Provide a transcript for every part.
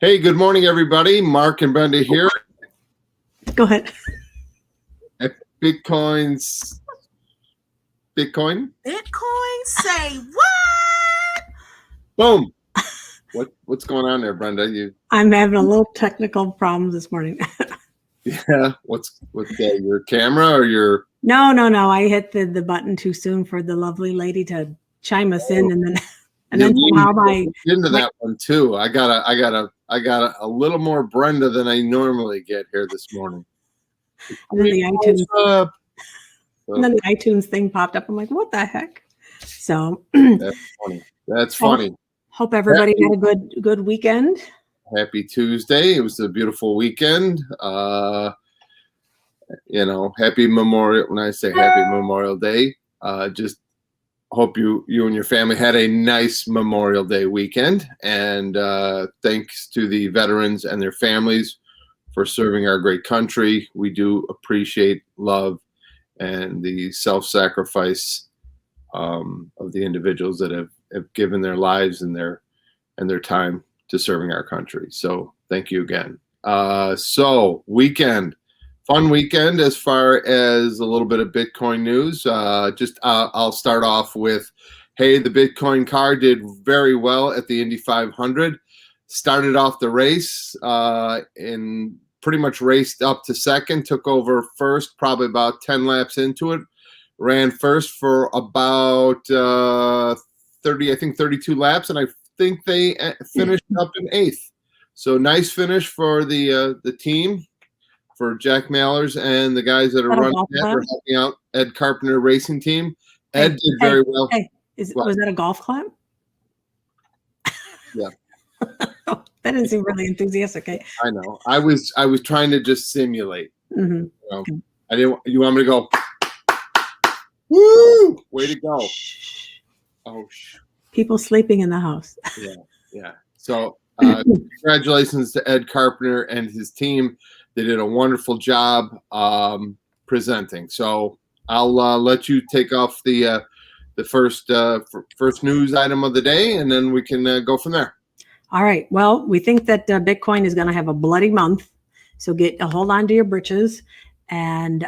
Hey, good morning, everybody. Mark and Brenda here Go ahead. at Bitcoin's Bitcoin. Bitcoin, say what? Boom. What's going on there, Brenda? I'm having a little technical problem this morning. Yeah. What's your camera or your? No. I hit the button too soon for the lovely lady to chime us in, and then somehow that one too. I got a little more Brenda than I normally get here this morning. And then the iTunes thing popped up. I'm like, what the heck? So That's funny. Hope everybody had a good weekend. Happy Tuesday. It was a beautiful weekend. Happy Memorial. When I say happy Memorial Day, just hope you and your family had a nice Memorial Day weekend. And thanks to the veterans and their families for serving our great country. We do appreciate, love, and the self-sacrifice of the individuals that have given their lives and their time to serving our country. So thank you again. So fun weekend as far as a little bit of Bitcoin news. I'll start off with, hey, the Bitcoin car did very well at the Indy 500. Started off the race and pretty much raced up to second, took over first, probably about 10 laps into it. Ran first for about 32 laps, and I think they finished up in 8th. So nice finish for the team, for Jack Mallers and the guys that are running that are helping out Ed Carpenter Racing Team. Ed did very well. Hey, was that a golf clap? Yeah. That didn't seem really enthusiastic. Okay. I know. I was trying to just simulate. Mm-hmm. I didn't. You want me to go? Woo! Way to go! Oh, people sleeping in the house. Yeah. So, congratulations to Ed Carpenter and his team. They did a wonderful job presenting. So, I'll let you take off the first news item of the day, and then we can go from there. All right. Well, we think that Bitcoin is going to have a bloody month. So hold on to your britches and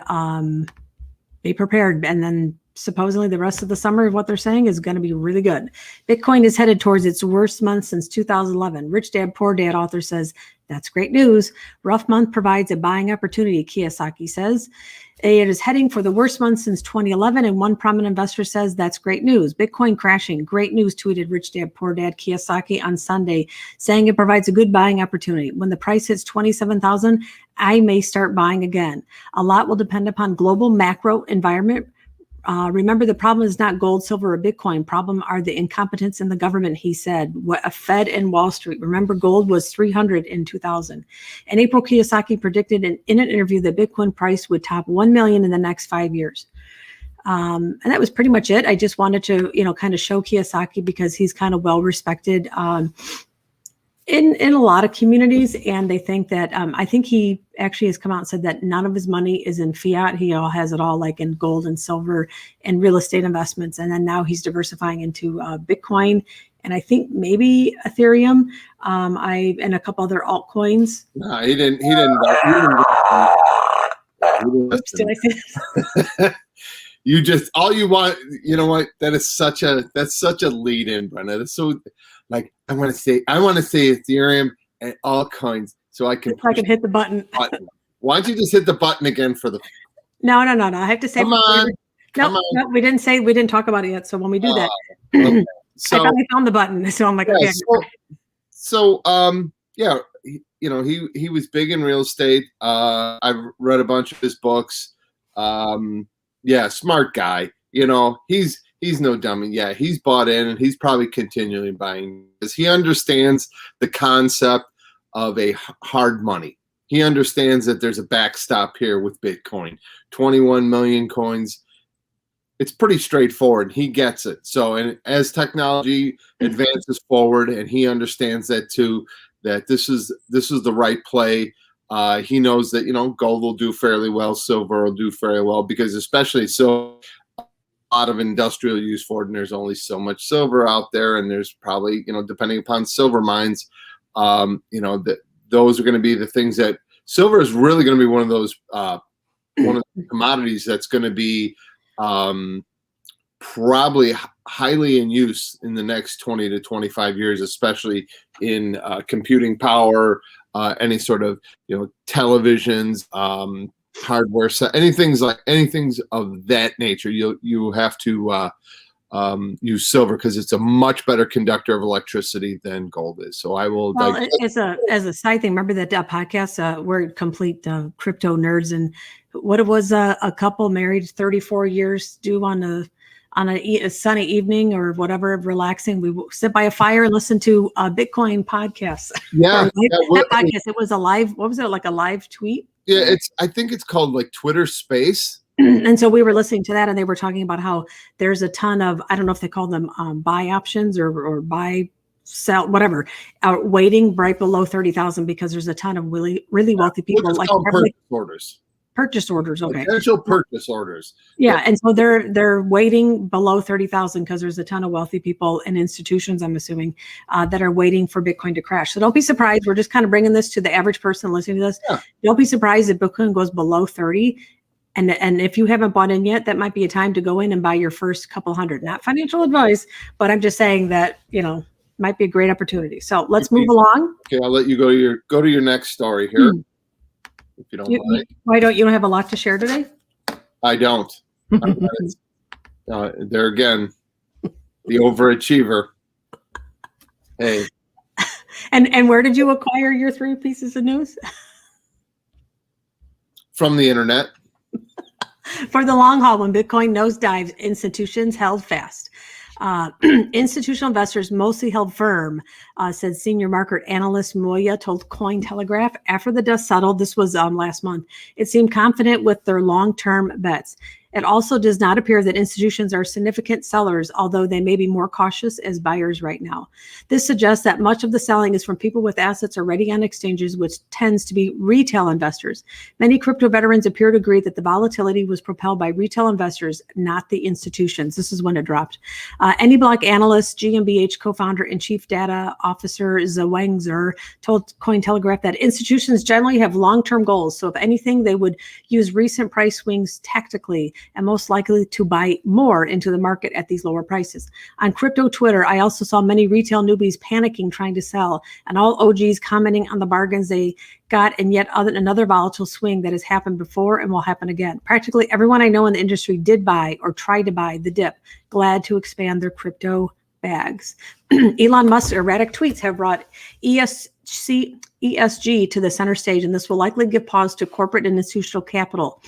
be prepared. And then supposedly the rest of the summer, what they're saying is going to be really good. Bitcoin is headed towards its worst month since 2011. Rich Dad, Poor Dad author says, that's great news. Rough month provides a buying opportunity, Kiyosaki says. It is heading for the worst month since 2011, and one prominent investor says that's great news. Bitcoin crashing. Great news, tweeted Rich Dad, Poor Dad Kiyosaki on Sunday, saying it provides a good buying opportunity. When the price hits 27,000, I may start buying again. A lot will depend upon global macro environment. Remember, the problem is not gold, silver, or Bitcoin. Problem are the incompetence in the government, he said. A Fed and Wall Street. Remember, gold was 300 in 2000. In April, Kiyosaki predicted in an interview that Bitcoin price would top 1 million in the next 5 years. And that was pretty much it. I just wanted to, kind of show Kiyosaki because he's kind of well respected in a lot of communities, and they think that I think he actually has come out and said that none of his money is in fiat. He has it all like in gold and silver and real estate investments, and then now he's diversifying into Bitcoin and I think maybe Ethereum, and a couple other altcoins. No, he didn't. Oops, did I say that? You just all you want. You know what? That's such a lead in, Brenda. It's so like I want to say Ethereum and altcoins so I can hit the button. Why don't you just hit the button again for the? No. I have to say. Come on. No, we didn't talk about it yet. So when we do that, okay. So I finally found the button. So I'm like, yeah, okay. Yeah, he was big in real estate. I've read a bunch of his books. Yeah, smart guy. He's no dummy. Yeah, he's bought in, and he's probably continually buying because he understands the concept of a hard money. He understands that there's a backstop here with Bitcoin. 21 million coins. It's pretty straightforward. He gets it. So, and as technology advances forward, and he understands that too, that this is the right play. He knows that gold will do fairly well, silver will do fairly well because especially so. A lot of industrial use for it, and there's only so much silver out there, and there's probably depending upon silver mines, that those are going to be the things that silver is really going to be one of those one of the commodities that's going to be probably highly in use in the next 20 to 25 years, especially in computing power, any sort of televisions, hardware, anything of that nature. You have to use silver because it's a much better conductor of electricity than gold is. So I will. Well, as a side thing, remember that podcast? We're complete crypto nerds, and what it was a couple married 34 years due on a sunny evening or whatever, relaxing. We sit by a fire and listen to a Bitcoin podcast. Yeah, that podcast. It was a live. What was it, like a live tweet? Yeah, I think it's called like Twitter Space. And so we were listening to that, and they were talking about how there's a ton of, I don't know if they call them buy options or buy, sell, whatever, waiting right below 30,000 because there's a ton of really wealthy people. Like purchase orders. Purchase orders, okay. Potential purchase orders. Yeah, and so they're waiting below 30,000 because there's a ton of wealthy people and institutions, I'm assuming, that are waiting for Bitcoin to crash. So don't be surprised. We're just kind of bringing this to the average person listening to this. Yeah. Don't be surprised if Bitcoin goes below 30. And if you haven't bought in yet, that might be a time to go in and buy your first couple hundred. Not financial advice, but I'm just saying that, might be a great opportunity. So let's move along. Okay, I'll let you go to your next story here. If you don't mind. Why don't you have a lot to share today? I don't. There again, the overachiever. Hey. And where did you acquire your 3 pieces of news? From the internet. For the long haul, when Bitcoin nosedives, institutions held fast. Institutional investors mostly held firm, said senior market analyst Moya told Cointelegraph. After the dust settled, this was last month, it seemed confident with their long-term bets. It also does not appear that institutions are significant sellers, although they may be more cautious as buyers right now. This suggests that much of the selling is from people with assets already on exchanges, which tends to be retail investors. Many crypto veterans appear to agree that the volatility was propelled by retail investors, not the institutions. This is when it dropped. AnyBlock analyst, GmbH co-founder and chief data officer Zhuang Zhe told Cointelegraph that institutions generally have long-term goals. So if anything, they would use recent price swings tactically and most likely to buy more into the market at these lower prices. On crypto Twitter, I also saw many retail newbies panicking trying to sell, and all OGs commenting on the bargains they got, and yet another volatile swing that has happened before and will happen again. Practically everyone I know in the industry did buy or tried to buy the dip, glad to expand their crypto bags. Elon Musk's erratic tweets have brought ESG to the center stage, and this will likely give pause to corporate and institutional capital.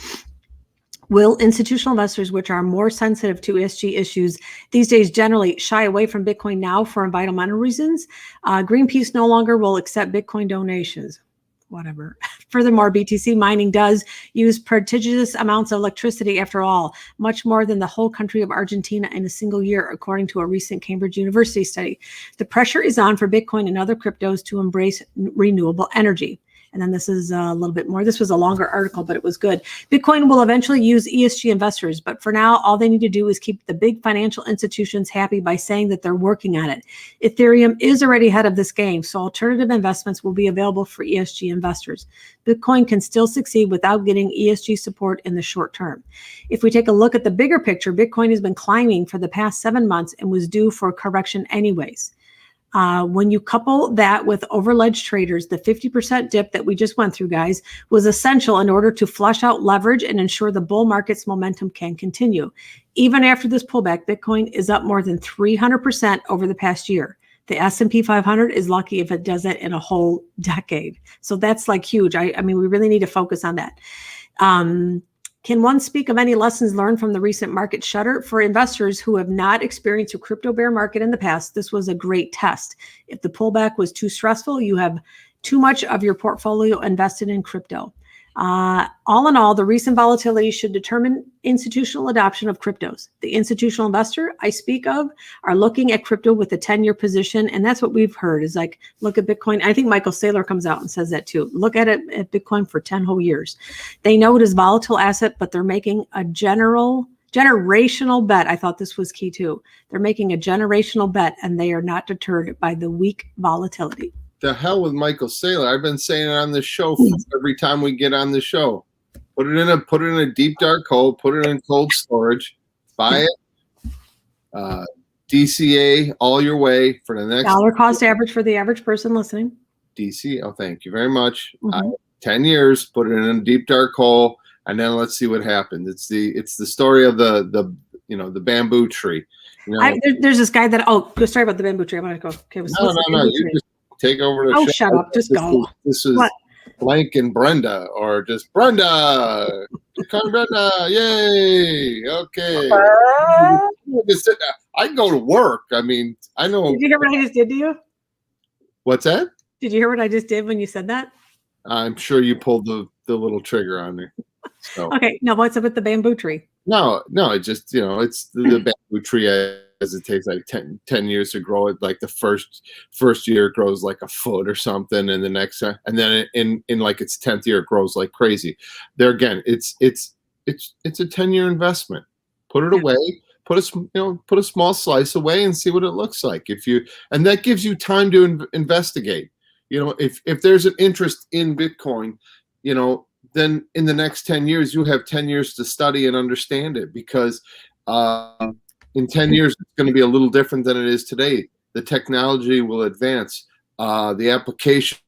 Will institutional investors, which are more sensitive to ESG issues these days, generally shy away from Bitcoin now for environmental reasons? Greenpeace no longer will accept Bitcoin donations. Whatever. Furthermore, BTC mining does use prodigious amounts of electricity after all, much more than the whole country of Argentina in a single year, according to a recent Cambridge University study. The pressure is on for Bitcoin and other cryptos to embrace renewable energy. And then this is a little bit more. This was a longer article, but it was good. Bitcoin will eventually use ESG investors, but for now, all they need to do is keep the big financial institutions happy by saying that they're working on it. Ethereum is already ahead of this game, so alternative investments will be available for ESG investors. Bitcoin can still succeed without getting ESG support in the short term. If we take a look at the bigger picture, Bitcoin has been climbing for the past 7 months and was due for a correction anyways. When you couple that with overledged traders, the 50% dip that we just went through, guys, was essential in order to flush out leverage and ensure the bull market's momentum can continue. Even after this pullback, Bitcoin is up more than 300% over the past year. The S&P 500 is lucky if it does that in a whole decade. So that's like huge. I mean, we really need to focus on that. Can one speak of any lessons learned from the recent market shudder? For investors who have not experienced a crypto bear market in the past, this was a great test. If the pullback was too stressful, you have too much of your portfolio invested in crypto. All in all, the recent volatility should determine institutional adoption of cryptos. The institutional investor I speak of are looking at crypto with a 10-year position, and that's what we've heard is like, look at Bitcoin. I think Michael Saylor comes out and says that too. Look at it at Bitcoin for 10 whole years. They know it is a volatile asset, but they're making a generational bet. I thought this was key too. They're making a generational bet, and they are not deterred by the weak volatility. The hell with Michael Saylor. I've been saying it on the show every time we get on the show. Put it in a deep dark hole, put it in cold storage, buy it. DCA all your way for the next dollar cost average for the average person listening. DC. Oh, thank you very much. 10 years, put it in a deep dark hole, and then let's see what happens. It's the story of the bamboo tree. There's this guy that go sorry about the bamboo tree. I'm gonna go. Okay, no. You just take over the show. Shut up. Just go. This is what? Blank and Brenda, or just Brenda. Come Brenda, yay! Okay. I go to work. I mean, I know. Did you hear what I just did to you? What's that? Did you hear what I just did when you said that? I'm sure you pulled the little trigger on there. So. Okay. Now, what's up with the bamboo tree? No. It just it's the bamboo tree. As it takes like 10 years to grow it. Like the first year it grows like a foot or something, and the next and then in like its 10th year it grows like crazy. There again, it's a 10-year investment. Put it away, put a small slice away and see what it looks like. And that gives you time to investigate. If there's an interest in Bitcoin, then in the next 10 years you have 10 years to study and understand it, because in 10 years, it's going to be a little different than it is today. The technology will advance. The application,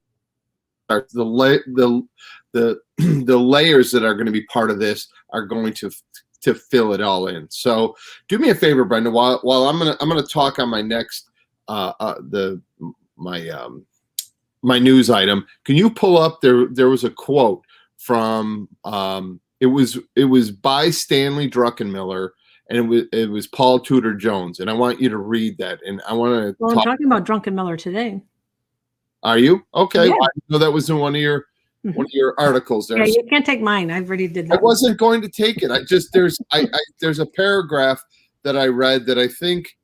the layers that are going to be part of this are going to fill it all in. So, do me a favor, Brenda. While I'm gonna talk on my next my news item. Can you pull up there was a quote from it was by Stanley Druckenmiller. And it was Paul Tudor Jones, and I want you to read that. And I want to. Well, I'm talking about Drunken Miller today. Are you okay? Yeah. Well, I know that was in one of your articles there. Yeah, you can't take mine. I already did that. I wasn't going to take it. There's a paragraph that I read that I think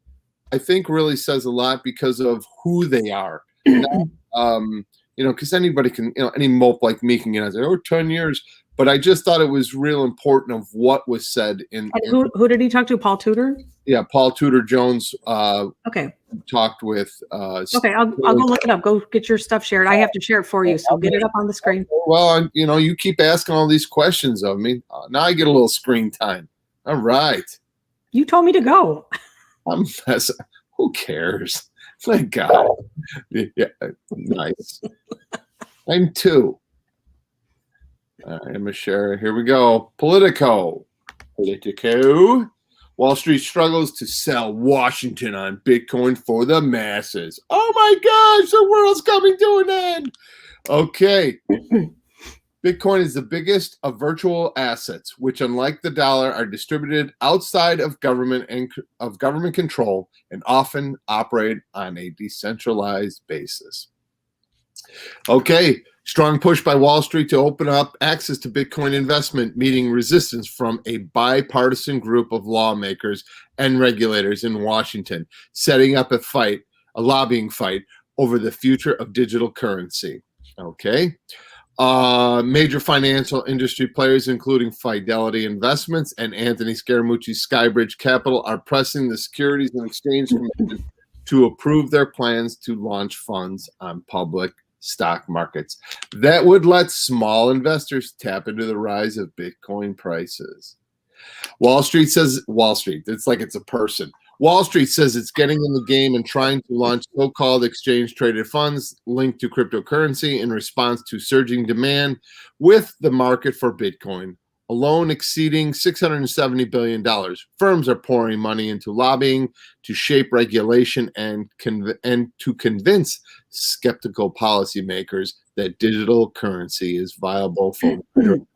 really says a lot because of who they are. Because anybody can, any mope like me can get out there. 10 years. But I just thought it was real important of what was said in. Who did he talk to? Paul Tudor? Yeah, Paul Tudor Jones. Okay. Talked with. Okay, I'll go look it up. Go get your stuff shared. I have to share it for you, so get it up on the screen. Well, you keep asking all these questions of me. Now I get a little screen time. All right. You told me to go. Who cares? Thank God. Yeah, nice. I'm two. I'm a share. Here we go. Politico. Wall Street struggles to sell Washington on Bitcoin for the masses. Oh my gosh, the world's coming to an end. Okay. Bitcoin is the biggest of virtual assets, which, unlike the dollar, are distributed outside of government control and often operate on a decentralized basis. Okay. Strong push by Wall Street to open up access to Bitcoin investment, meeting resistance from a bipartisan group of lawmakers and regulators in Washington, setting up a lobbying fight over the future of digital currency. Okay. Major financial industry players, including Fidelity Investments and Anthony Scaramucci's Skybridge Capital, are pressing the Securities and Exchange Commission to approve their plans to launch funds on public stock markets that would let small investors tap into the rise of Bitcoin prices. Wall Street, it's like it's a person. Wall Street says it's getting in the game and trying to launch so-called exchange-traded funds linked to cryptocurrency in response to surging demand, with the market for Bitcoin alone exceeding $670 billion. Firms are pouring money into lobbying to shape regulation and to convince skeptical policymakers that digital currency is viable for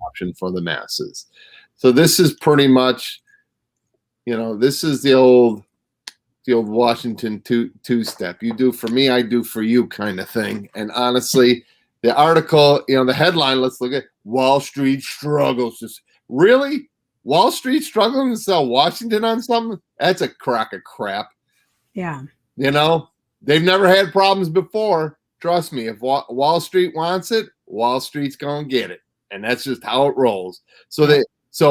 option for the masses. So this is pretty much, this is the old Washington two-step. You do for me, I do for you kind of thing. And honestly, the article, the headline, let's look at Wall Street struggles. Really? Wall Street struggling to sell Washington on something? That's a crock of crap. Yeah. They've never had problems before. Trust me, if Wall Street wants it, Wall Street's going to get it. And that's just how it rolls. So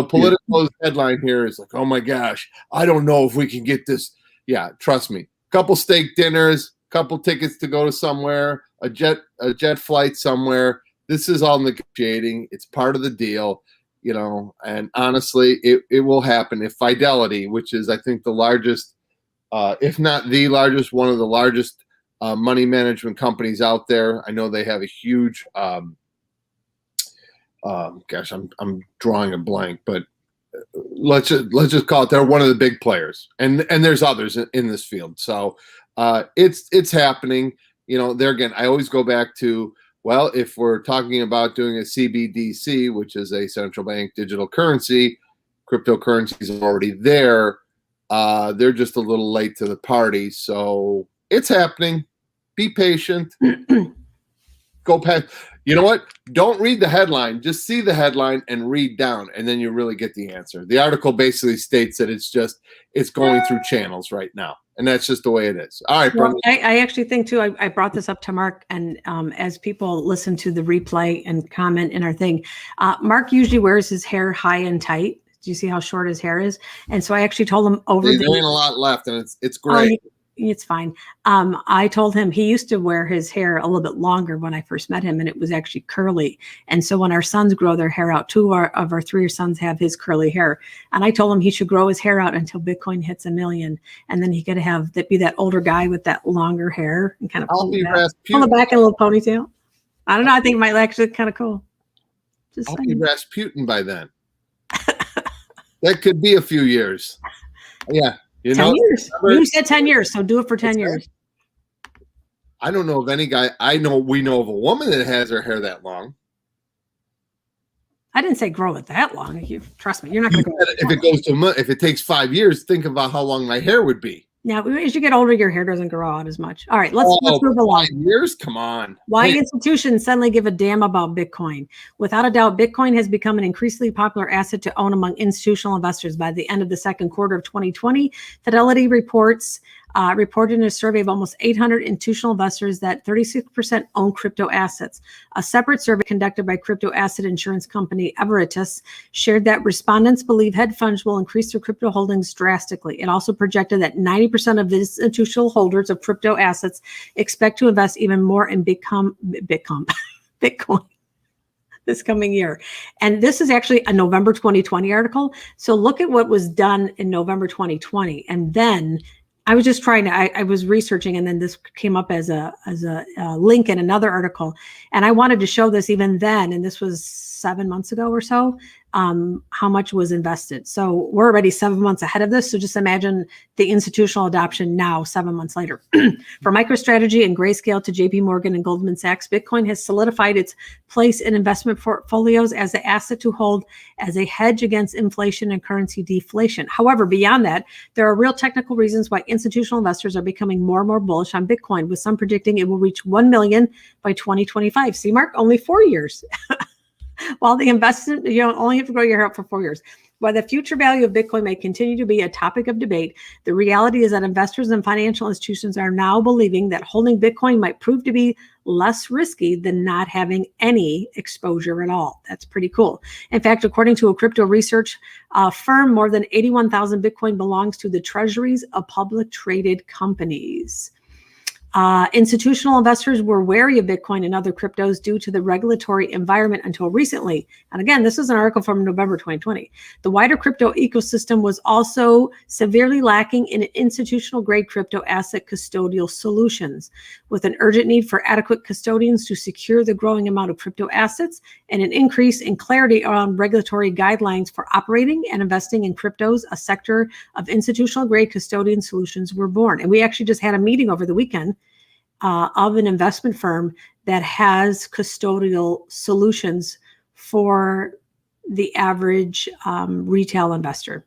Politico's headline here is like, oh my gosh, I don't know if we can get this. Yeah, trust me. Couple steak dinners, couple tickets to go to somewhere, a jet flight somewhere. This is all negotiating. It's part of the deal, and honestly, it will happen if Fidelity, which is, I think, the largest, if not the largest, one of the largest money management companies out there. I know they have a huge, gosh, I'm drawing a blank, but let's just call it, they're one of the big players, and there's others in this field. So it's happening. There again, I always go back to, well, if we're talking about doing a CBDC, which is a central bank digital currency, cryptocurrencies are already there. They're just a little late to the party. So it's happening. Be patient. Go past. You know what? Don't read the headline. Just see the headline and read down, and then you really get the answer. The article basically states that it's going through channels right now, and that's just the way it is. All right, well, I actually think too. I brought this up to Mark, and as people listen to the replay and comment in our thing, Mark usually wears his hair high and tight. Do you see how short his hair is? And so I actually told him over there ain't a lot left, and it's great. It's fine. I told him he used to wear his hair a little bit longer when I first met him, and it was actually curly. And so when our sons grow their hair out, two of our three sons have his curly hair. And I told him he should grow his hair out until Bitcoin hits 1 million. And then he could be that older guy with that longer hair and kind of pull it back in a little ponytail. I don't know. I think it might actually be kind of cool. I'll be Rasputin by then. That could be a few years. Yeah. 10 years. You said 10 years, so do it for 10 years. I don't know of any guy. We know of a woman that has her hair that long. I didn't say grow it that long. Trust me, you're not going to grow it. If it takes 5 years, think about how long my hair would be. Now, as you get older, your hair doesn't grow out as much. All right, let's move along. 5 years? Come on. Why institutions suddenly give a damn about Bitcoin? Without a doubt, Bitcoin has become an increasingly popular asset to own among institutional investors. By the end of the second quarter of 2020, Fidelity reported in a survey of almost 800 institutional investors that 36% own crypto assets. A separate survey conducted by crypto asset insurance company Everetis shared that respondents believe hedge funds will increase their crypto holdings drastically. It also projected that 90% of institutional holders of crypto assets expect to invest even more in Bitcoin this coming year. And this is actually a November 2020 article. So look at what was done in November 2020. And then I was just I was researching, and then this came up as a link in another article. And I wanted to show this even then, and this was 7 months ago or so, how much was invested. So we're already 7 months ahead of this. So just imagine the institutional adoption now, 7 months later. For MicroStrategy and Grayscale to JP Morgan and Goldman Sachs, Bitcoin has solidified its place in investment portfolios as the asset to hold as a hedge against inflation and currency deflation. However, beyond that, there are real technical reasons why institutional investors are becoming more and more bullish on Bitcoin, with some predicting it will reach 1 million by 2025. See, Mark, only 4 years. While the investment, you don't only have to grow your hair out for 4 years. While the future value of Bitcoin may continue to be a topic of debate, the reality is that investors and financial institutions are now believing that holding Bitcoin might prove to be less risky than not having any exposure at all. That's pretty cool. In fact, according to a crypto research firm, more than 81,000 Bitcoin belongs to the treasuries of public traded companies. Institutional investors were wary of Bitcoin and other cryptos due to the regulatory environment until recently. And again, this is an article from November 2020. The wider crypto ecosystem was also severely lacking in institutional grade crypto asset custodial solutions, with an urgent need for adequate custodians to secure the growing amount of crypto assets and an increase in clarity around regulatory guidelines for operating and investing in cryptos. A sector of institutional grade custodian solutions were born. And we actually just had a meeting over the weekend of an investment firm that has custodial solutions for the average retail investor.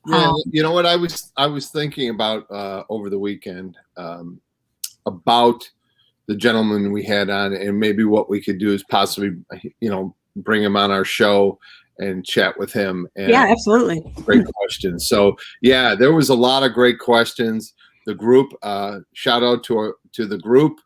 Yeah, you know what I was thinking about over the weekend about the gentleman we had on, and maybe what we could do is possibly, bring him on our show and chat with him. And yeah, absolutely. Great questions. So yeah, there was a lot of great questions. The group, shout out to the group.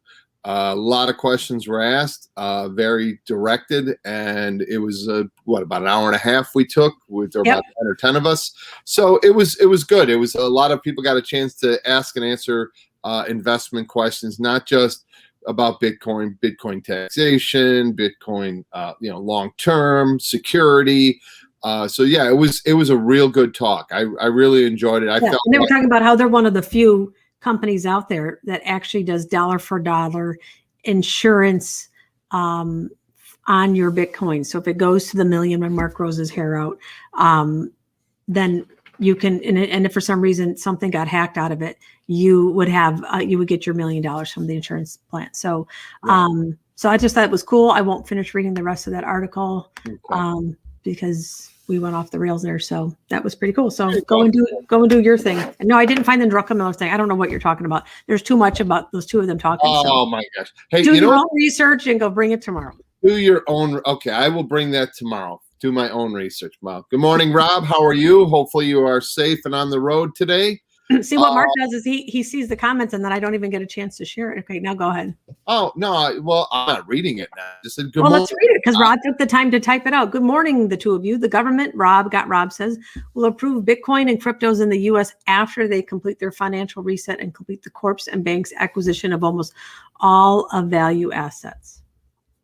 A lot of questions were asked, very directed, and it was about an hour and a half we took with about 10 or 10 of us. So it was good. It was a lot of people got a chance to ask and answer investment questions, not just about Bitcoin taxation, Bitcoin, long term security. So yeah, it was a real good talk. I really enjoyed it. I felt and they were talking about how they're one of the few companies out there that actually does dollar for dollar insurance on your Bitcoin. So if it goes to the million when Mark grows his hair out, then you can, and if for some reason something got hacked out of it, you would get your $1 million from the insurance plan. So, so I just thought it was cool. I won't finish reading the rest of that article because we went off the rails there. So that was pretty cool. So go and do your thing. And no, I didn't find the Drunken thing. I don't know what you're talking about. There's too much about those two of them talking. Oh my gosh. Hey, do your own research and go bring it tomorrow. Do your own. Okay. I will bring that tomorrow. Do my own research. Wow. Good morning, Rob. How are you? Hopefully you are safe and on the road today. See, what Mark does is he sees the comments and then I don't even get a chance to share it. Okay, now go ahead. Oh, no. Well, I'm not reading it now. I just said good morning. Let's read it because Rob took the time to type it out. Good morning, the two of you. The government, Rob says, will approve Bitcoin and cryptos in the U.S. after they complete their financial reset and complete the corps and banks acquisition of almost all of value assets.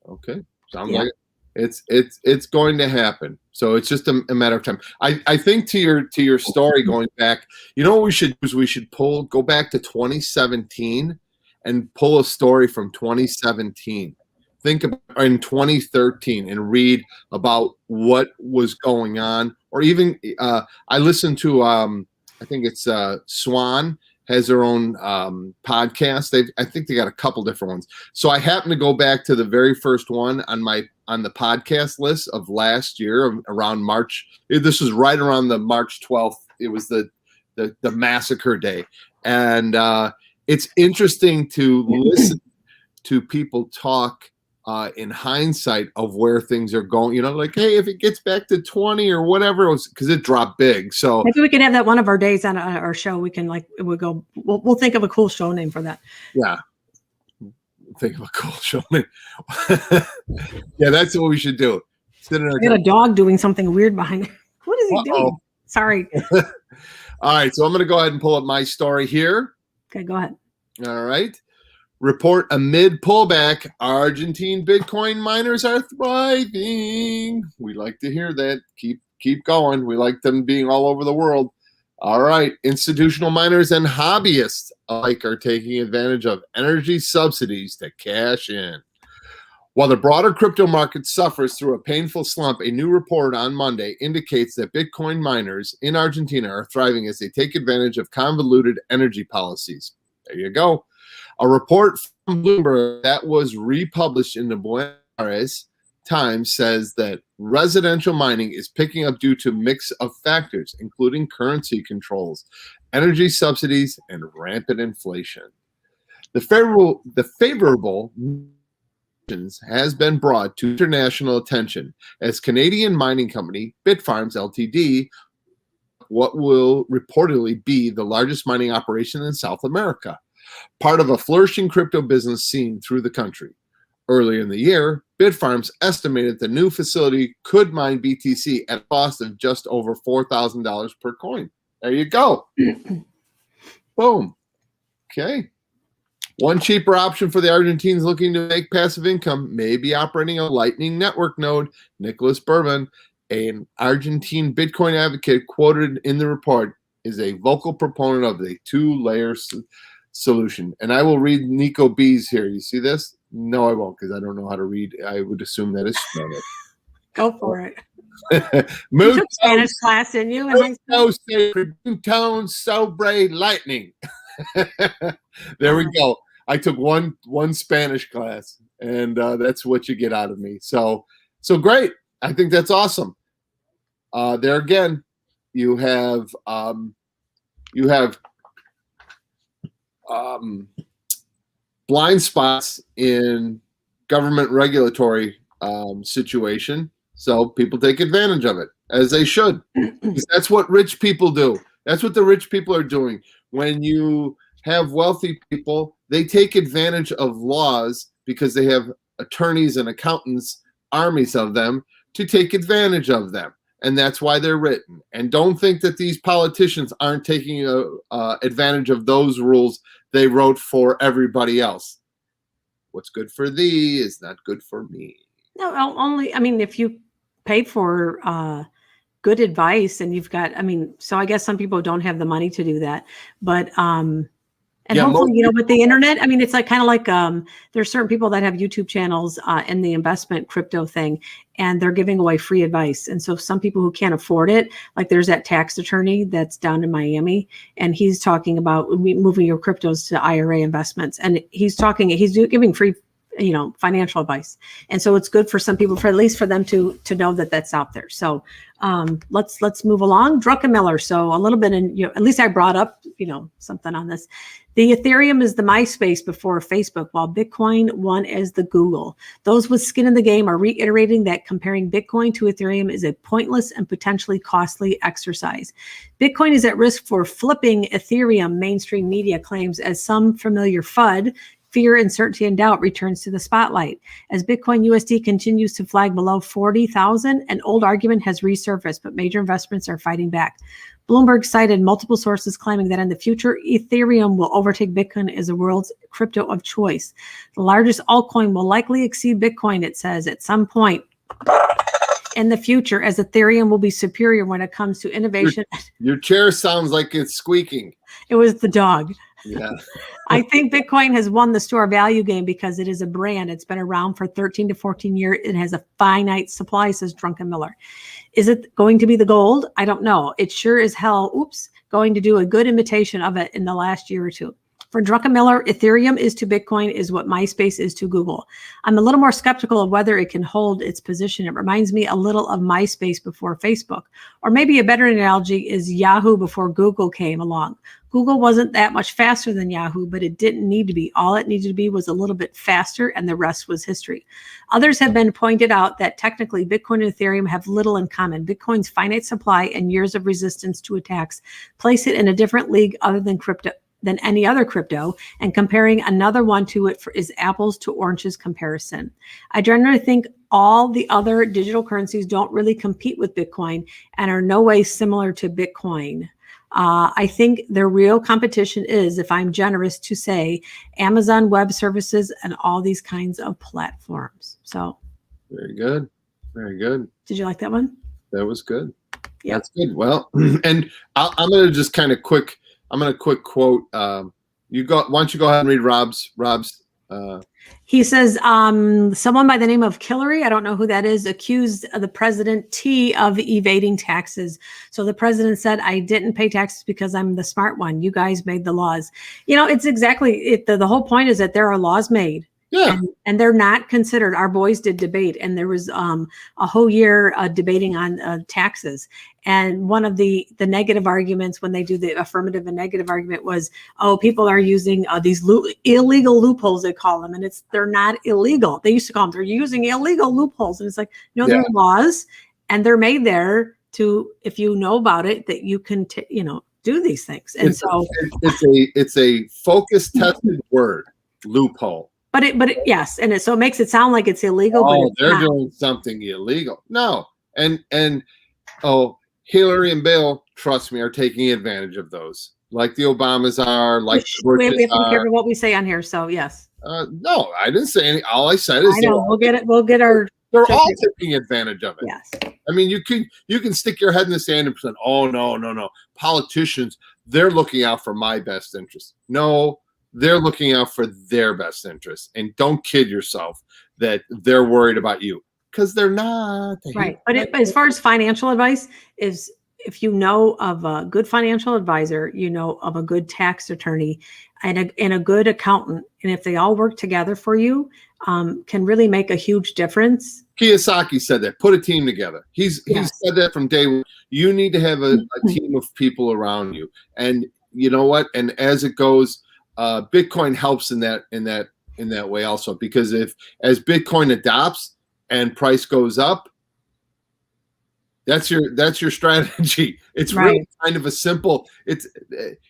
Okay. Sounds like it's going to happen. So it's just a matter of time. I think to your story going back, what we should do is we should go back to 2017 and pull a story from 2017. Think about in 2013 and read about what was going on. Or even I listened to I think it's Swan has their own podcast. I think they got a couple different ones. So I happened to go back to the very first one on the podcast list of last year around March. This was right around the March 12th. It was the massacre day. And it's interesting to listen to people talk in hindsight of where things are going, like, hey, if it gets back to 20 or whatever, because it dropped big. So maybe we can have that one of our days on our show. We can we'll think of a cool show name for that. Yeah. Think of a cool show name. Yeah, that's what we should do. I got a dog doing something weird behind me. What is he doing? Sorry. All right. So I'm going to go ahead and pull up my story here. Okay, go ahead. All right. Report amid pullback, Argentine Bitcoin miners are thriving. We like to hear that. Keep going. We like them being all over the world. All right. Institutional miners and hobbyists alike are taking advantage of energy subsidies to cash in. While the broader crypto market suffers through a painful slump, a new report on Monday indicates that Bitcoin miners in Argentina are thriving as they take advantage of convoluted energy policies. There you go. A report from Bloomberg that was republished in the Buenos Aires Times says that residential mining is picking up due to a mix of factors, including currency controls, energy subsidies, and rampant inflation. The favorable has been brought to international attention as Canadian mining company Bitfarms Ltd, what will reportedly be the largest mining operation in South America, part of a flourishing crypto business scene through the country. Earlier in the year, Bitfarms estimated the new facility could mine BTC at a cost of just over $4,000 per coin. There you go. Boom. Okay. One cheaper option for the Argentines looking to make passive income may be operating a Lightning Network node. Nicholas Bourbon, an Argentine Bitcoin advocate quoted in the report, is a vocal proponent of the two-layer solution. And I will read Nico B's here. You see this? No, I won't, because I don't know how to read. I would assume that is Spanish. Go for it. You took Spanish class, didn't you? Tone sobre lightning. There we go. I took one Spanish class, and that's what you get out of me. So great. I think that's awesome. There again, you have blind spots in government regulatory situation. So people take advantage of it, as they should. That's what rich people do. That's what the rich people are doing. When you have wealthy people, they take advantage of laws because they have attorneys and accountants, armies of them, to take advantage of them. And that's why they're written. And don't think that these politicians aren't taking advantage of those rules they wrote for everybody else. what's good for thee is not good for me. No, only, I mean, if you pay for good advice and you've got, I mean, so I guess some people don't have the money to do that, but and Yeah, hopefully, most you know, with the internet, I mean, it's like kind of like there's certain people that have YouTube channels in the investment crypto thing, and they're giving away free advice. And so some people who can't afford it, like there's that tax attorney that's down in Miami, and he's talking about moving your cryptos to IRA investments, and he's giving free, you know, financial advice. And so it's good for some people, for at least for them to know that that's out there. So let's move along. Drunken Miller. So a little bit at least I brought up, you know, something on this. The Ethereum is the MySpace before Facebook, while Bitcoin won as the Google. Those with skin in the game are reiterating that comparing Bitcoin to Ethereum is a pointless and potentially costly exercise. Bitcoin is at risk for flipping Ethereum, mainstream media claims, as some familiar FUD, fear, uncertainty, and doubt, returns to the spotlight. As Bitcoin USD continues to flag below 40,000, an old argument has resurfaced, but major investments are fighting back. Bloomberg cited multiple sources claiming that in the future, Ethereum will overtake Bitcoin as the world's crypto of choice. The largest altcoin will likely exceed Bitcoin, it says, at some point in the future, as Ethereum will be superior when it comes to innovation. Your chair sounds like it's squeaking. It was the dog. Yeah. I think Bitcoin has won the store value game because it is a brand. It's been around for 13 to 14 years. It has a finite supply, says Drunken Miller. Is it going to be the gold? I don't know. It sure is hell, going to do a good imitation of it in the last year or two. For Drunken Miller, Ethereum is to Bitcoin is what MySpace is to Google. I'm a little more skeptical of whether it can hold its position. It reminds me a little of MySpace before Facebook. Or maybe a better analogy is Yahoo before Google came along. Google wasn't that much faster than Yahoo, but it didn't need to be. All it needed to be was a little bit faster, and the rest was history. Others have been pointed out that technically Bitcoin and Ethereum have little in common. Bitcoin's finite supply and years of resistance to attacks place it in a different league other than any other crypto, and comparing another one to it is apples to oranges comparison. I generally think all the other digital currencies don't really compete with Bitcoin and are no way similar to Bitcoin. I think their real competition is, if I'm generous to say, Amazon Web Services and all these kinds of platforms. So very good. Very good. Did you like that one? That was good. Yeah. That's good. Well, and I'm going to just kind of quick quote. Why don't you go ahead and read Rob's he says, someone by the name of Hillary, I don't know who that is, accused the president T of evading taxes. So the president said, I didn't pay taxes because I'm the smart one. You guys made the laws. You know, it's exactly it. The whole point is that there are laws made. Yeah. And they're not considered. Our boys did debate, and there was a whole year debating on taxes. And one of the negative arguments when they do the affirmative and negative argument was, oh, people are using these illegal loopholes, they call them, and they're not illegal. They used to call them, they're using illegal loopholes. And it's like, no, they're laws, and they're made there to, if you know about it, that you can, do these things. And it's a focus tested word, loophole. But yes, and so it makes it sound like it's illegal. Oh, but they're doing something illegal. No, and Hillary and Bill, trust me, are taking advantage of those, like the Obamas are, like the Bushes we have to be are. careful what we say on here. So yes. No, I didn't say anything. All I said is I know we'll get it. We'll get our. They're all taking advantage of it. Yes. I mean, you can stick your head in the sand and say, "Oh no, politicians, they're looking out for my best interest." No. They're looking out for their best interests, and don't kid yourself that they're worried about you, because they're not. Right. But as far as financial advice is, if you know of a good financial advisor, you know of a good tax attorney and a good accountant, and if they all work together for you, can really make a huge difference. Kiyosaki said that. Put a team together. He's said that from day one. You need to have a team of people around you, and you know what? And as it goes. Bitcoin helps in that way also, because as Bitcoin adopts and price goes up, that's your strategy. It's really kind of a simple. It's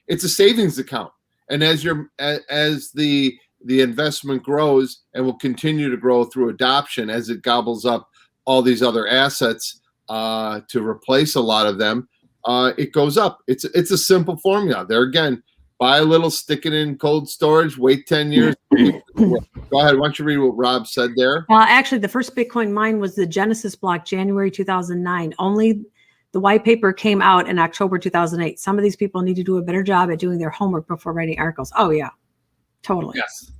a savings account, and as the investment grows and will continue to grow through adoption as it gobbles up all these other assets to replace a lot of them, it goes up. It's a simple formula. There again. buy a little, stick it in cold storage, wait 10 years. Go ahead. Why don't you read what Rob said there? Actually, the first Bitcoin mine was the Genesis block, January 2009. Only the white paper came out in October 2008. Some of these people need to do a better job at doing their homework before writing articles. Oh yeah, totally. Yes.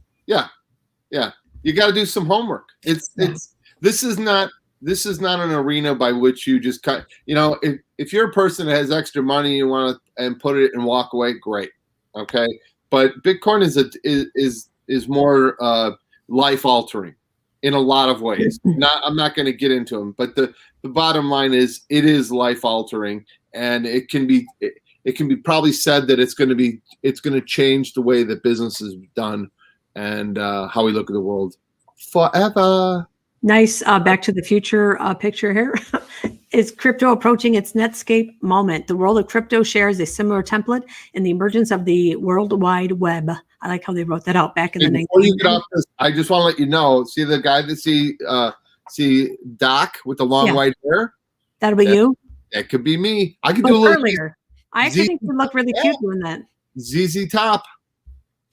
Yeah. You got to do some homework. This is not an arena by which you just cut. If you're a person that has extra money, you want to and put it and walk away, great. Okay. But Bitcoin is more life altering in a lot of ways. I'm not going to get into them, but the bottom line is it is life altering, and it can be probably said that it's going to change the way that business is done and how we look at the world forever. Nice Back to the Future picture here. Is crypto approaching its Netscape moment? The world of crypto shares a similar template in the emergence of the World Wide Web. I like how they wrote that out back in the 1990s. Before you get off this, I just want to let you know, see the guy that see Doc with the long white hair? That'll be you? That could be me. I could do a little earlier. I actually think you look really cute doing that. ZZ Top.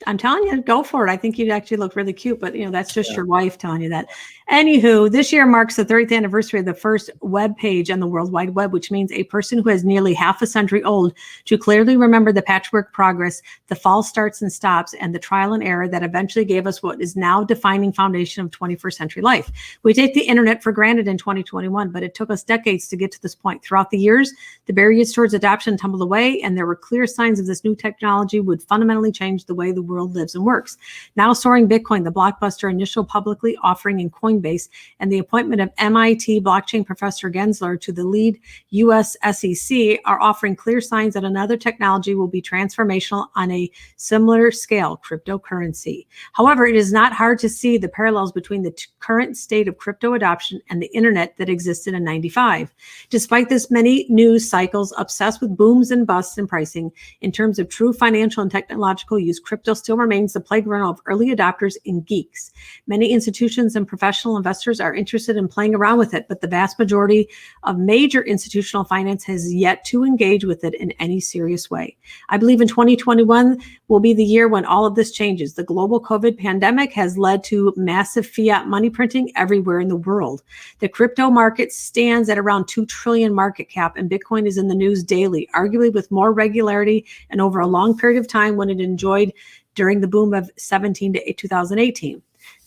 I'm telling you, go for it. I think you'd actually look really cute, but that's just your wife telling you that. Anywho, this year marks the 30th anniversary of the first web page on the World Wide Web, which means a person who is nearly half a century old to clearly remember the patchwork progress, the false starts and stops, and the trial and error that eventually gave us what is now defining foundation of 21st century life. We take the internet for granted in 2021, but it took us decades to get to this point. Throughout the years, the barriers towards adoption tumbled away, and there were clear signs of this new technology would fundamentally change the way the world lives and works. Now soaring Bitcoin, the blockbuster initial publicly offering in Coinbase, and the appointment of MIT blockchain professor Gensler to the lead US SEC are offering clear signs that another technology will be transformational on a similar scale, cryptocurrency. However, it is not hard to see the parallels between the current state of crypto adoption and the internet that existed in '95. Despite this, many news cycles obsessed with booms and busts in pricing, in terms of true financial and technological use, crypto still remains the playground of early adopters and geeks. Many institutions and professional investors are interested in playing around with it, but the vast majority of major institutional finance has yet to engage with it in any serious way. I believe in 2021 will be the year when all of this changes. The global COVID pandemic has led to massive fiat money printing everywhere in the world. The crypto market stands at around 2 trillion market cap, and Bitcoin is in the news daily, arguably with more regularity and over a long period of time when it enjoyed during the boom of 17 to 2018.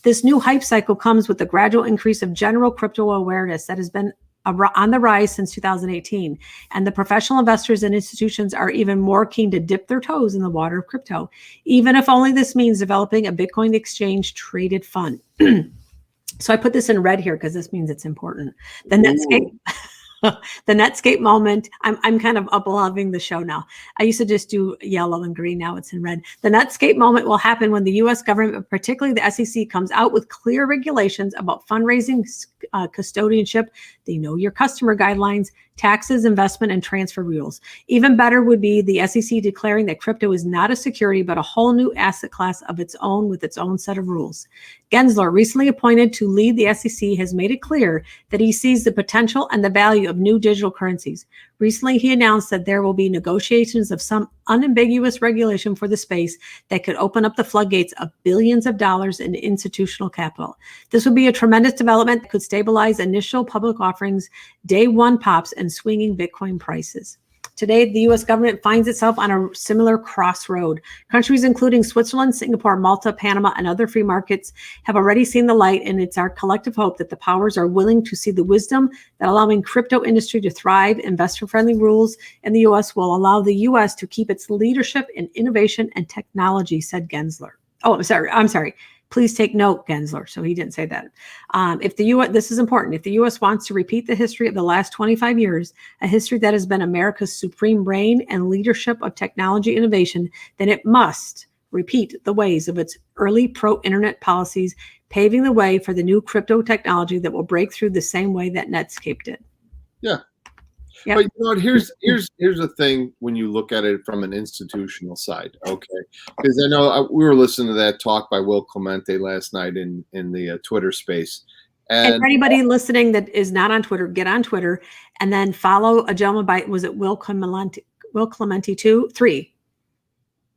This new hype cycle comes with the gradual increase of general crypto awareness that has been on the rise since 2018. And the professional investors and institutions are even more keen to dip their toes in the water of crypto, even if only this means developing a Bitcoin exchange traded fund. So I put this in red here because this means it's important. The Netscape. The Netscape moment. I'm kind of up-loving the show now. I used to just do yellow and green. Now it's in red. The Netscape moment will happen when the U.S. government, particularly the SEC, comes out with clear regulations about fundraising, custodianship, the Know Your Customer guidelines, taxes, investment, and transfer rules. Even better would be the SEC declaring that crypto is not a security, but a whole new asset class of its own with its own set of rules. Gensler, recently appointed to lead the SEC, has made it clear that he sees the potential and the value of new digital currencies. Recently, he announced that there will be negotiations of some unambiguous regulation for the space that could open up the floodgates of billions of dollars in institutional capital. This would be a tremendous development that could stabilize initial public offerings, day one pops, and swinging Bitcoin prices. Today, the U.S. government finds itself on a similar crossroad. Countries including Switzerland, Singapore, Malta, Panama, and other free markets have already seen the light, and it's our collective hope that the powers are willing to see the wisdom that allowing crypto industry to thrive, investor-friendly rules in the U.S. will allow the U.S. to keep its leadership in innovation and technology, said Gensler. Oh, I'm sorry. Please take note, Gensler. So he didn't say that. If the U.S., this is important, if the U.S. wants to repeat the history of the last 25 years, a history that has been America's supreme reign and leadership of technology innovation, then it must repeat the ways of its early pro-internet policies, paving the way for the new crypto technology that will break through the same way that Netscape did. Yeah. Yep. But you know what, here's the thing when you look at it from an institutional side, okay? Because I know we were listening to that talk by Will Clemente last night in the Twitter space. And for anybody listening that is not on Twitter, get on Twitter and then follow a gentleman by, was it Will Clemente 3?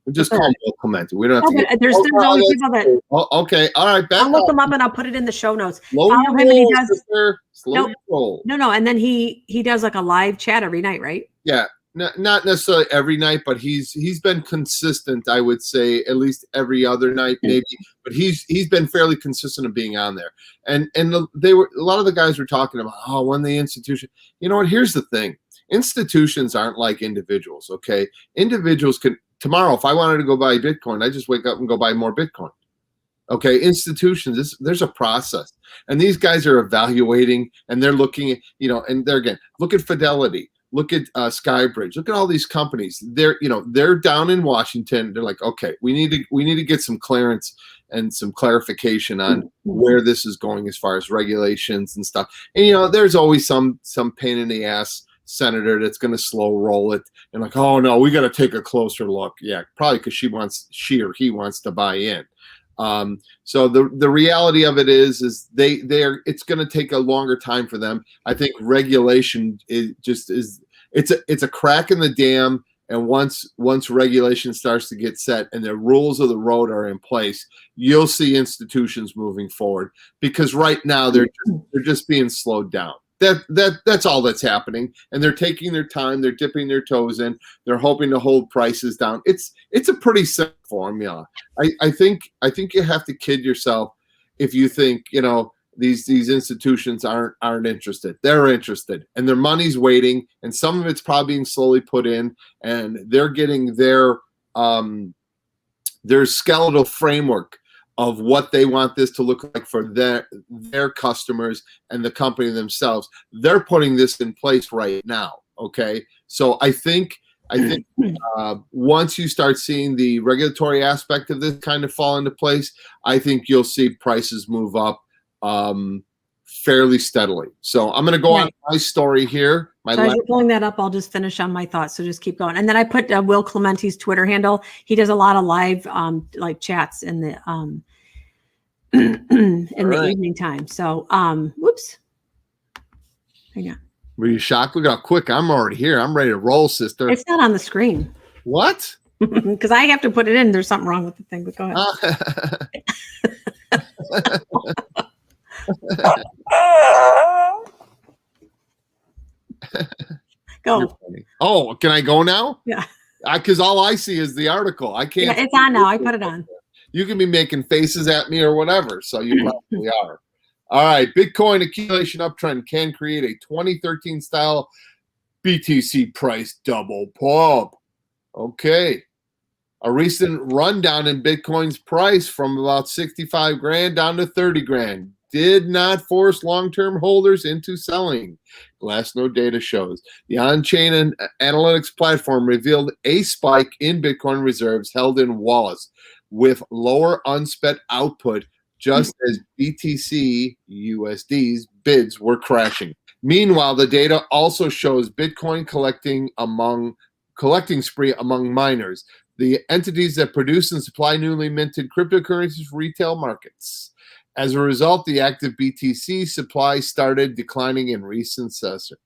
We just call him Will Clementi. We don't have No, to but get. there's only people that Okay, all right. Back I'll look up. him up and I'll put it in the show notes. Slow Follow your him and he roll, does sister. Slow Nope. your roll. no, and then he does like a live chat every night, right? Yeah, not necessarily every night, but he's been consistent. I would say at least every other night, maybe. But he's been fairly consistent of being on there. And they were a lot of the guys were talking about when the institution. You know what? Here's the thing: institutions aren't like individuals. Okay, individuals can tomorrow. If I wanted to go buy Bitcoin, I just wake up and go buy more Bitcoin. Okay, institutions. There's a process, and these guys are evaluating, and they're looking at and they're again look at Fidelity. Look at Skybridge. Look at all these companies. They're down in Washington. They're like, okay, we need to get some clearance and some clarification on where this is going as far as regulations and stuff. And there's always some pain in the ass senator that's going to slow roll it and like, oh no, we got to take a closer look. Yeah, probably because she or he wants to buy in. So the reality of it is it's going to take a longer time for them. I think regulation it's a crack in the dam. And once regulation starts to get set and the rules of the road are in place, you'll see institutions moving forward because right now they're just being slowed down. That's all that's happening, and they're taking their time. They're dipping their toes in. They're hoping to hold prices down. It's a pretty simple formula. I think you have to kid yourself if you think these institutions aren't interested. They're interested, and their money's waiting, and some of it's probably being slowly put in, and they're getting their skeletal framework of what they want this to look like for their customers and the company themselves. They're putting this in place right now. Okay, so I think once you start seeing the regulatory aspect of this kind of fall into place, I think you'll see prices move up fairly steadily. So I'm going to go on my story here. So as you're pulling that up, I'll just finish on my thoughts. So just keep going. And then I put Will Clementi's Twitter handle. He does a lot of live like chats in the the evening time. So whoops. Hang on. Were you shocked? Look how quick I'm already here. I'm ready to roll, sister. It's not on the screen. What? Because I have to put it in. There's something wrong with the thing, but go ahead. Go. Oh, can I go now? Yeah. Because all I see is the article. I can't. Yeah, it's on now. I put it on. You can be making faces at me or whatever, so you probably are. All right, Bitcoin accumulation uptrend can create a 2013 style BTC price double pump. Okay. A recent rundown in Bitcoin's price from about 65 grand down to 30 grand did not force long-term holders into selling. Glassnode data shows the on-chain analytics platform revealed a spike in Bitcoin reserves held in wallets with lower unspent output just as BTC USD's bids were crashing. Meanwhile, the data also shows Bitcoin collecting spree among miners, the entities that produce and supply newly minted cryptocurrencies for retail markets. As a result, the active BTC supply started declining in recent sessions.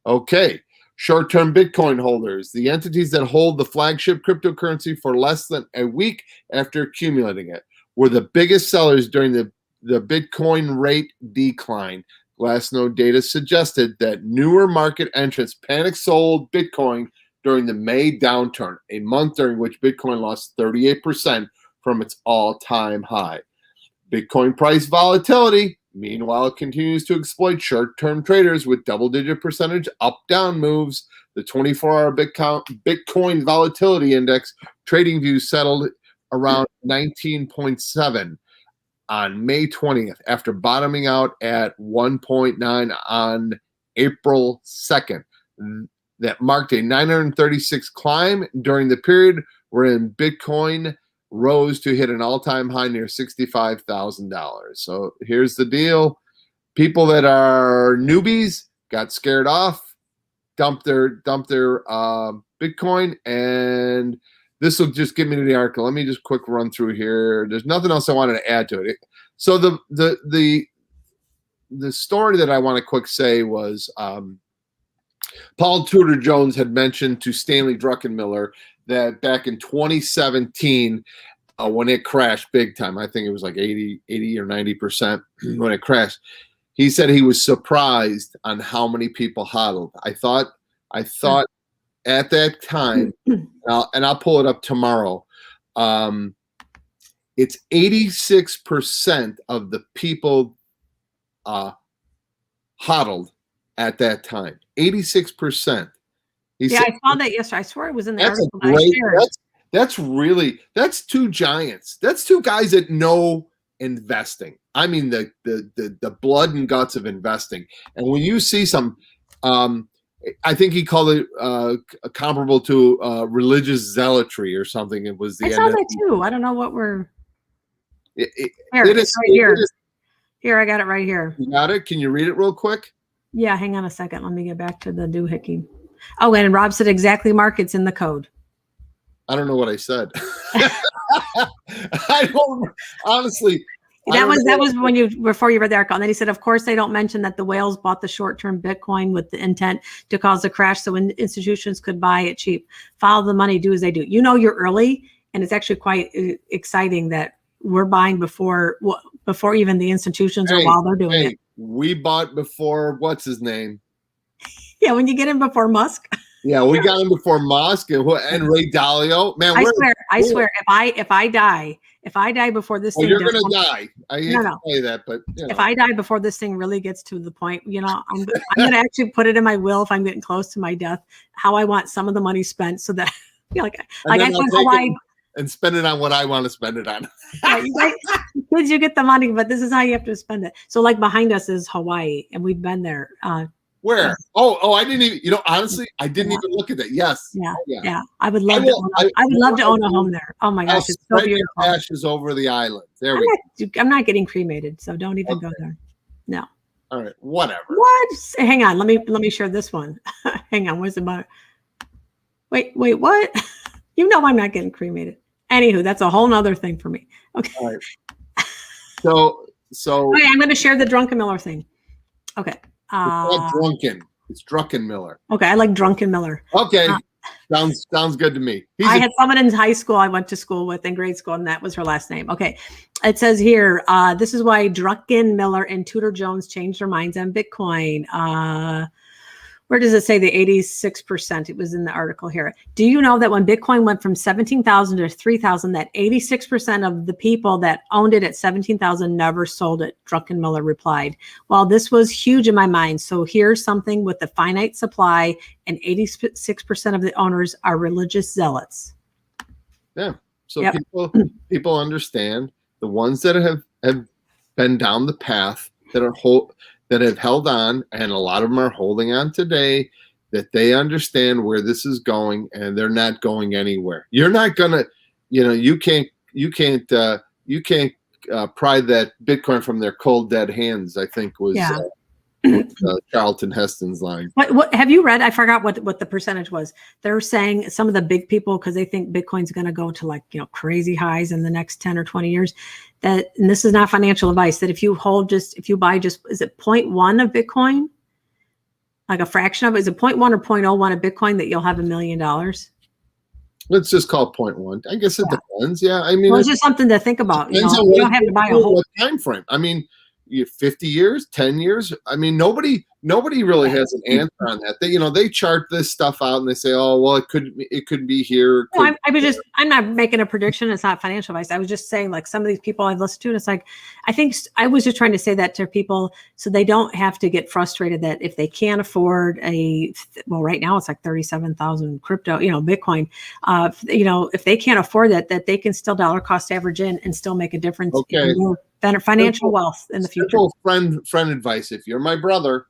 Okay, short-term Bitcoin holders, the entities that hold the flagship cryptocurrency for less than a week after accumulating it, were the biggest sellers during the Bitcoin rate decline. Glassnode data suggested that newer market entrants panic sold Bitcoin during the May downturn, a month during which Bitcoin lost 38% from its all-time high. Bitcoin price volatility, meanwhile, continues to exploit short-term traders with double-digit percentage up-down moves. The 24-hour Bitcoin volatility index trading view settled around 19.7 on May 20th after bottoming out at 1.9 on April 2nd. That marked a 936 climb during the period wherein Bitcoin rose to hit an all-time high near $65,000. So here's the deal. People that are newbies got scared off, dumped their Bitcoin, and this will just get me to the article. Let me just quick run through here. There's nothing else I wanted to add to it. So the story that I want to quick say was Paul Tudor Jones had mentioned to Stanley Druckenmiller that back in 2017, when it crashed big time, I think it was like 80 or 90% when it crashed. He said he was surprised on how many people hodled. I thought at that time, and I'll pull it up tomorrow. It's 86% of the people hodled at that time. 86%. I saw that yesterday. I swear it was in the that's article. a great. That's two giants. That's two guys that know investing. I mean the blood and guts of investing. And when you see some, I think he called it comparable to religious zealotry or something. It was the I saw that too. I don't know what we're. It is right here. Here, I got it right here. You got it? Can you read it real quick? Yeah, hang on a second. Let me get back to the doohickey. Oh, and Rob said exactly, Mark. It's in the code. I don't know what I said. I don't honestly. That was when before you read the article. And then he said, of course, they don't mention that the whales bought the short-term Bitcoin with the intent to cause a crash, so institutions could buy it cheap. Follow the money, do as they do. You know, you're early, and it's actually quite exciting that we're buying before even the institutions or while they're doing it. We bought before what's his name? Yeah, when you get in before Musk. Yeah, we got him before Musk and Ray Dalio. Man, I swear, if I die before this thing, you're gonna die. I hate to say that, but if I die before this thing really gets to the point, I'm gonna actually put it in my will if I'm getting close to my death, how I want some of the money spent, so that like I went Hawaii and spend it on what I want to spend it on. Kids, you get the money, but this is how you have to spend it. So, like behind us is Hawaii, and we've been there. Where? Oh, I didn't even. Honestly, I didn't even look at that. Yes. Yeah. I would love to own a home there. Oh my gosh, it's so beautiful. Ashes over the island. I'm not getting cremated, so don't even go there. No. All right. Whatever. What? Hang on. Let me share this one. Hang on. What's it about? Wait. What? You know I'm not getting cremated. Anywho, that's a whole nother thing for me. Okay. All right. So. Okay, I'm going to share the Drunken Miller thing. Okay. It's not Drunken. It's Drunken Miller. Okay, I like Drunken Miller. Okay. Sounds good to me. I had someone in high school I went to school with in grade school, and that was her last name. Okay. It says here, this is why Drunken Miller and Tudor Jones changed their minds on Bitcoin. Where does it say the 86%? It was in the article here. Do you know that when Bitcoin went from 17,000 to 3,000, that 86% of the people that owned it at 17,000 never sold it? Drunken Miller replied. Well, this was huge in my mind. So here's something with a finite supply, and 86% of the owners are religious zealots. Yeah. So people understand, the ones that have been down the path that have held on, and a lot of them are holding on today, that they understand where this is going, and they're not going anywhere. You're not gonna, you can't pry that Bitcoin from their cold dead hands, I think was Charlton Heston's line. What have you read? I forgot what the percentage was. They're saying some of the big people, because they think Bitcoin's going to go to crazy highs in the next 10 or 20 years. That, and this is not financial advice, that if you buy just, is it 0.1 of Bitcoin? Like a fraction of it? Is it 0.1 or 0.01 of Bitcoin that you'll have $1 million? Let's just call it 0.1. I guess it depends. Yeah. I mean, it's just something to think about. You don't have to buy a whole time frame. I mean, 50 years, 10 years. I mean, nobody really has an answer on that. They chart this stuff out and they say, oh, well, it could be here. I'm not making a prediction. It's not financial advice. I was just saying, like, some of these people I've listened to, and it's like, I think I was just trying to say that to people so they don't have to get frustrated that if they can't afford right now it's like 37,000 crypto, Bitcoin, if they can't afford that they can still dollar cost average in and still make a difference in their financial wealth in the future. Friend advice. If you're my brother,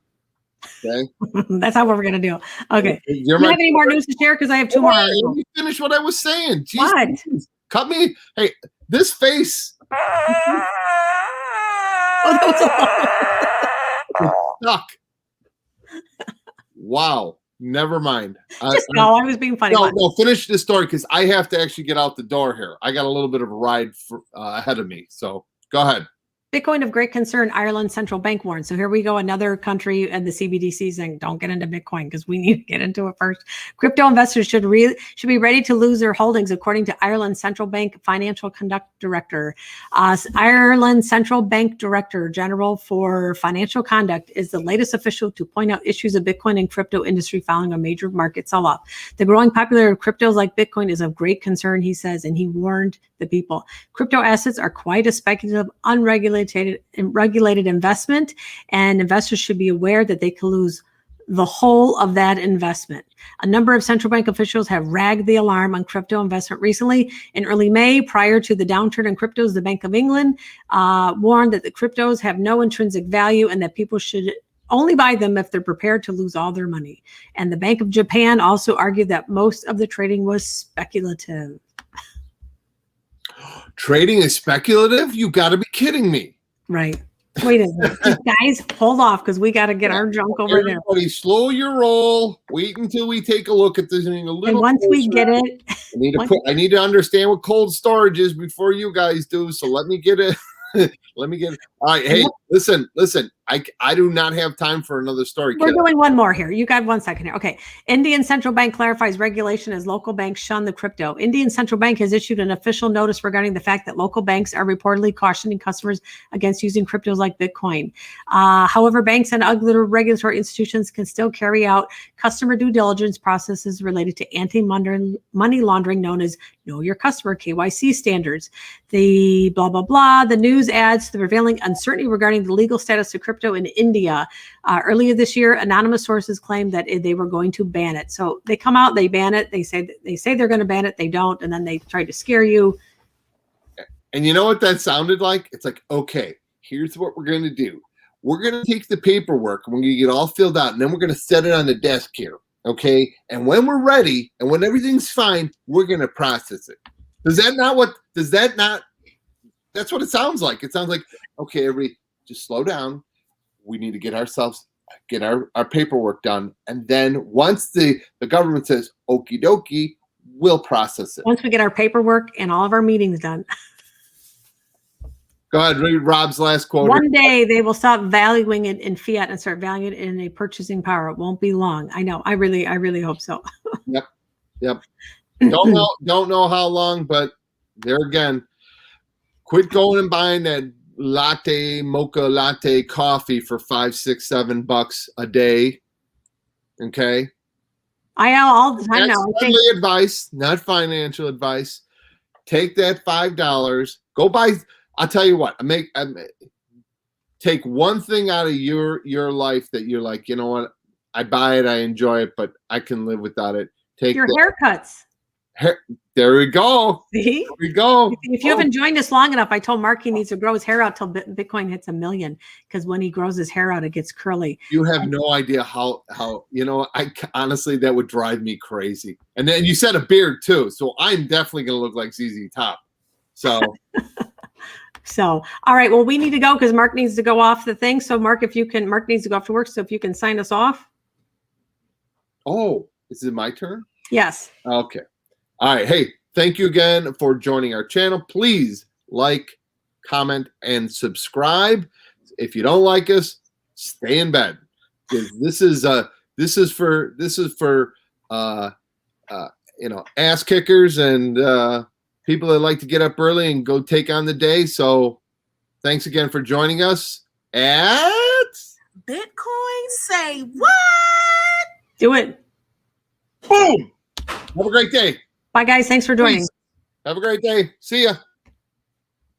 okay. That's how we're gonna do. Okay. Do you have any more news to share? Because I have two more. Let me finish what I was saying. Jeez, what? Please. Cut me. Hey, this face. Stuck. Wow. Never mind. I was being funny. No, finish this story, because I have to actually get out the door here. I got a little bit of a ride ahead of me. So go ahead. Bitcoin of great concern, Ireland central bank warns. So here we go, another country and the CBDC saying, don't get into Bitcoin because we need to get into it first. Crypto investors should be ready to lose their holdings, according to Ireland Central Bank Financial Conduct Director. Ireland Central Bank Director General for Financial Conduct is the latest official to point out issues of Bitcoin and crypto industry following a major market sell-off. The growing popularity of cryptos like Bitcoin is of great concern, he says, and he warned the people. Crypto assets are quite a speculative, unregulated investment, and investors should be aware that they can lose the whole of that investment. A number of central bank officials have ragged the alarm on crypto investment recently. In early May, prior to the downturn in cryptos, the Bank of England warned that the cryptos have no intrinsic value and that people should only buy them if they're prepared to lose all their money. And the Bank of Japan also argued that most of the trading was speculative. Trading is speculative? You got to be kidding me. Right. Wait a minute. Guys, hold off because we got to get our junk over there. Everybody slow your roll. Wait until we take a look at this thing a little. And once we get it. I need to understand what cold storage is before you guys do. So let me get it. Let me get it. All right. Hey, listen. I do not have time for another story. We're doing one more here. You got 1 second here. Okay. Indian central bank clarifies regulation as local banks shun the crypto. Indian central bank has issued an official notice regarding the fact that local banks are reportedly cautioning customers against using cryptos like Bitcoin. However, banks and other regulatory institutions can still carry out customer due diligence processes related to anti-money laundering known as Know Your Customer, KYC standards. The blah, blah, blah. The news adds to the prevailing uncertainty regarding the legal status of crypto in India. Earlier this year, anonymous sources claimed that they were going to ban it. So they come out, they ban it. They say they're going to ban it. They don't. And then they try to scare you. And you know what that sounded like? It's like, okay, here's what we're going to do. We're going to take the paperwork and we're going to get all filled out. And then we're going to set it on the desk here. Okay. And when we're ready and when everything's fine, we're going to process it. That's what it sounds like. It sounds like, okay, everybody just slow down. We need to get our paperwork done. And then once the government says, okie dokie, we'll process it. Once we get our paperwork and all of our meetings done. Go ahead, read Rob's last quote. One day they will stop valuing it in fiat and start valuing it in a purchasing power. It won't be long. I know. I really hope so. Yep. Don't know how long, but there again, quit going and buying that mocha latte coffee for $5, $6, $7 a day. Okay. I know all the time That's now. friendly advice, not financial advice. Take that $5. Go buy. I'll tell you what. Take one thing out of your life that you're like, you know what? I buy it, I enjoy it, but I can live without it. Take your haircuts. There we go. See? There we go. If you haven't joined us long enough, I told Mark he needs to grow his hair out till Bitcoin hits 1 million, because when he grows his hair out, it gets curly. You have no idea how I honestly, that would drive me crazy. And then you said a beard too, so I'm definitely going to look like ZZ Top. So. So, all right. Well, we need to go because Mark needs to go off the thing. So, Mark, Mark needs to go off to work. So, if you can sign us off. Oh, is it my turn? Yes. Okay. All right. Hey, thank you again for joining our channel. Please like, comment, and subscribe. If you don't like us, stay in bed. This is for ass kickers and people that like to get up early and go take on the day. So thanks again for joining us at Bitcoin Say What? Do it. Boom. Have a great day. Bye, guys. Thanks for joining. Peace. Have a great day. See ya.